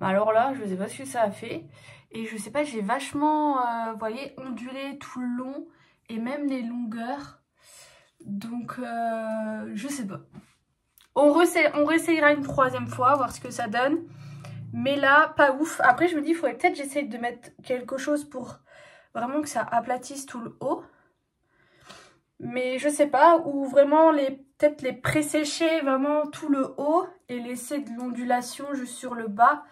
Mais alors là, je sais pas ce que ça a fait. Et je sais pas, j'ai vachement, vous voyez, ondulé tout le long. Et même les longueurs. Donc, je sais pas. On réessayera une troisième fois, voir ce que ça donne. Mais là, pas ouf. Après, je me dis, il faudrait peut-être j'essaye de mettre quelque chose pour vraiment que ça aplatisse tout le haut. Mais je sais pas. Ou vraiment, peut-être les pré-sécher vraiment tout le haut et laisser de l'ondulation juste sur le bas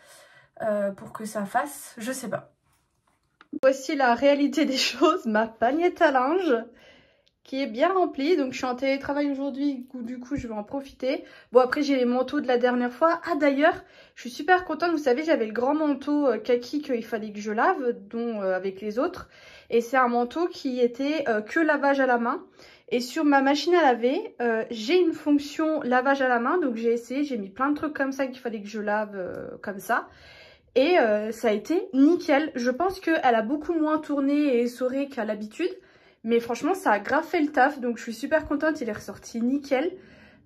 pour que ça fasse. Je sais pas. Voici la réalité des choses. Ma pagnette à linge qui est bien remplie. Donc je suis en télétravail aujourd'hui, du coup je vais en profiter. Bon, après j'ai les manteaux de la dernière fois. Ah d'ailleurs, je suis super contente. Vous savez, j'avais le grand manteau kaki qu'il fallait que je lave, dont avec les autres. Et c'est un manteau qui était que lavage à la main. Et sur ma machine à laver, j'ai une fonction lavage à la main. Donc j'ai essayé, j'ai mis plein de trucs comme ça qu'il fallait que je lave comme ça. Et ça a été nickel. Je pense qu'elle a beaucoup moins tourné et essoré qu'à l'habitude. Mais franchement, ça a grave fait le taf. Donc, je suis super contente. Il est ressorti nickel.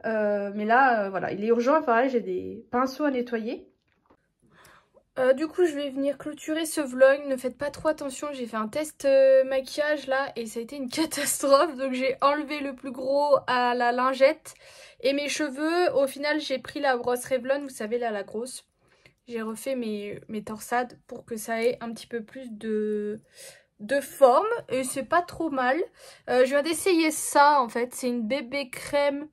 Mais là, voilà, il est urgent. Pareil, j'ai des pinceaux à nettoyer. Du coup, je vais venir clôturer ce vlog. Ne faites pas trop attention. J'ai fait un test maquillage là et ça a été une catastrophe. Donc, j'ai enlevé le plus gros à la lingette. Et mes cheveux, au final, j'ai pris la brosse Revlon. Vous savez, là, la grosse. J'ai refait mes torsades pour que ça ait un petit peu plus de forme et c'est pas trop mal. Je viens d'essayer ça en fait, c'est une bébé crème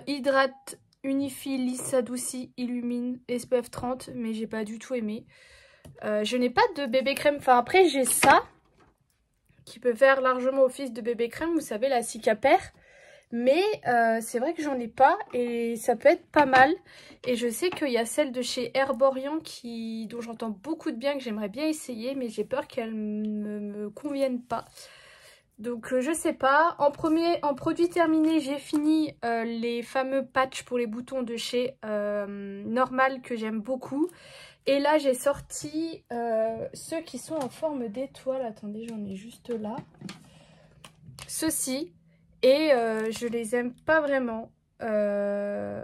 hydrate, unifie, lisse, adoucit, illumine, SPF 30, mais j'ai pas du tout aimé. Je n'ai pas de bébé crème, enfin après j'ai ça qui peut faire largement office de bébé crème, vous savez la Cicapair. Mais c'est vrai que j'en ai pas et ça peut être pas mal. Et je sais qu'il y a celle de chez Herborian dont j'entends beaucoup de bien, que j'aimerais bien essayer. Mais j'ai peur qu'elle ne me convienne pas. Donc je sais pas. En produit terminé, j'ai fini les fameux patchs pour les boutons de chez Normal que j'aime beaucoup. Et là j'ai sorti ceux qui sont en forme d'étoile. Attendez, j'en ai juste là. Ceux-ci. Et je les aime pas vraiment. Je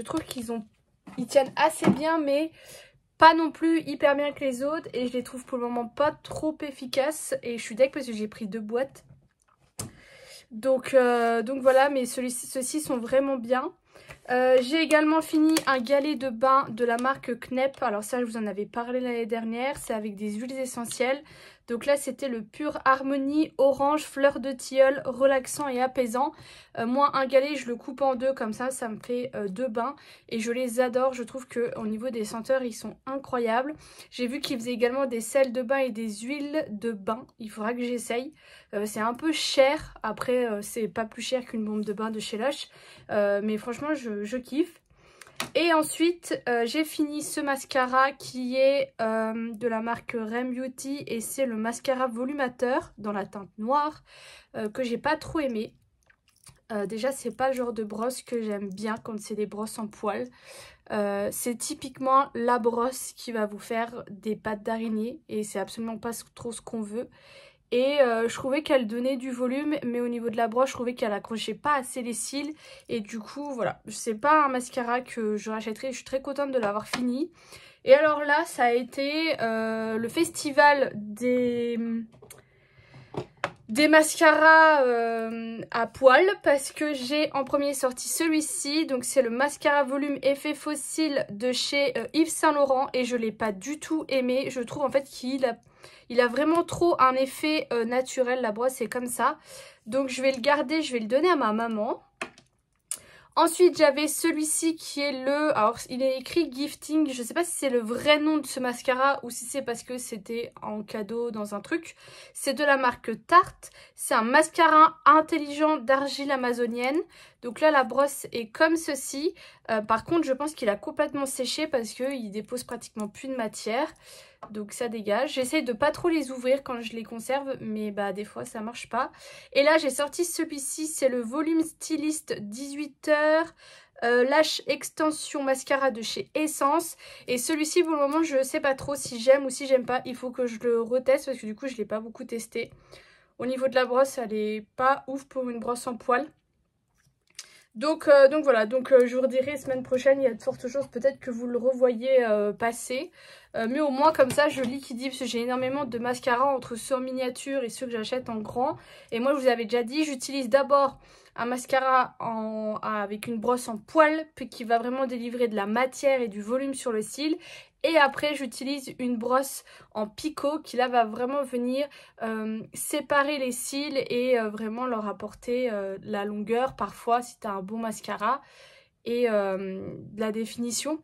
trouve ils tiennent assez bien, mais pas non plus hyper bien que les autres. Et je les trouve pour le moment pas trop efficaces. Et je suis deg parce que j'ai pris 2 boîtes. Donc voilà, mais ceux-ci sont vraiment bien. J'ai également fini un galet de bain de la marque Knep. Alors ça, je vous en avais parlé l'année dernière. C'est avec des huiles essentielles. Donc là, c'était le Pure Harmonie orange, fleur de tilleul, relaxant et apaisant. Moi, un galet, je le coupe en 2 comme ça me fait 2 bains. Et je les adore. Je trouve qu'au niveau des senteurs, ils sont incroyables. J'ai vu qu'ils faisaient également des sels de bain et des huiles de bain. Il faudra que j'essaye. C'est un peu cher. Après, c'est pas plus cher qu'une bombe de bain de chez Lush. Mais franchement, je kiffe. Et ensuite, j'ai fini ce mascara qui est de la marque Rem Beauty. Et c'est le mascara volumateur dans la teinte noire que j'ai pas trop aimé. Déjà, c'est pas le genre de brosse que j'aime bien quand c'est des brosses en poils. C'est typiquement la brosse qui va vous faire des pattes d'araignée. Et c'est absolument pas trop ce qu'on veut. Et je trouvais qu'elle donnait du volume, mais au niveau de la broche, je trouvais qu'elle accrochait pas assez les cils. Et du coup, voilà, c'est pas un mascara que je rachèterai. Je suis très contente de l'avoir fini. Et alors là, ça a été le festival des mascaras à poils, parce que j'ai en premier sorti celui-ci. Donc c'est le mascara volume effet fossile de chez Yves Saint Laurent, et je l'ai pas du tout aimé. Je trouve en fait qu'il a vraiment trop un effet naturel. La brosse est comme ça, donc je vais le garder, je vais le donner à ma maman. Ensuite, j'avais celui-ci qui est alors il est écrit Gifting, je sais pas si c'est le vrai nom de ce mascara ou si c'est parce que c'était en cadeau dans un truc. C'est de la marque Tarte, c'est un mascara intelligent d'argile amazonienne. Donc là, la brosse est comme ceci. Par contre, je pense qu'il a complètement séché parce qu'il dépose pratiquement plus de matière. Donc ça dégage. J'essaye de pas trop les ouvrir quand je les conserve, mais bah des fois ça marche pas. Et là j'ai sorti celui-ci, c'est le volume styliste 18h Lash extension mascara de chez Essence. Et celui-ci pour le moment je sais pas trop si j'aime ou si j'aime pas. Il faut que je le reteste parce que du coup je l'ai pas beaucoup testé. Au niveau de la brosse, elle est pas ouf pour une brosse en poils. Donc voilà, je vous redirai semaine prochaine, il y a de fortes chances peut-être que vous le revoyez passer. Mais au moins comme ça je liquidise, parce que j'ai énormément de mascara entre ceux en miniature et ceux que j'achète en grand. Et moi je vous avais déjà dit, j'utilise d'abord un mascara avec une brosse en poils, puis qui va vraiment délivrer de la matière et du volume sur le cil. Et après j'utilise une brosse en picot qui là va vraiment venir séparer les cils et vraiment leur apporter la longueur parfois si tu as un bon mascara et de la définition.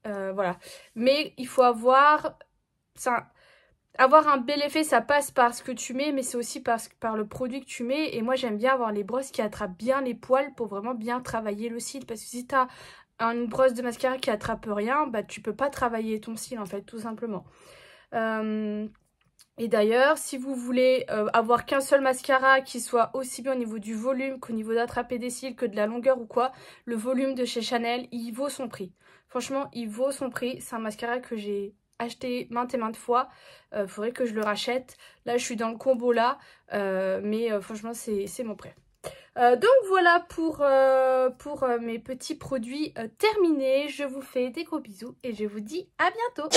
Voilà. Mais il faut avoir un bel effet, ça passe par ce que tu mets, mais c'est aussi par le produit que tu mets. Et moi j'aime bien avoir les brosses qui attrapent bien les poils pour vraiment bien travailler le cil. Parce que si tu as une brosse de mascara qui attrape rien, bah tu peux pas travailler ton cil en fait, tout simplement. Et d'ailleurs, si vous voulez avoir qu'un seul mascara qui soit aussi bien au niveau du volume qu'au niveau d'attraper des cils, que de la longueur ou quoi, le volume de chez Chanel, il vaut son prix. Franchement, il vaut son prix. C'est un mascara que j'ai acheté maintes et maintes fois. Faudrait que je le rachète. Là, je suis dans le combo là. Mais franchement, c'est mon prix. Donc voilà pour mes petits produits terminés. Je vous fais des gros bisous et je vous dis à bientôt.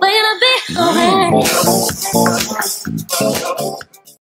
Wait a bit.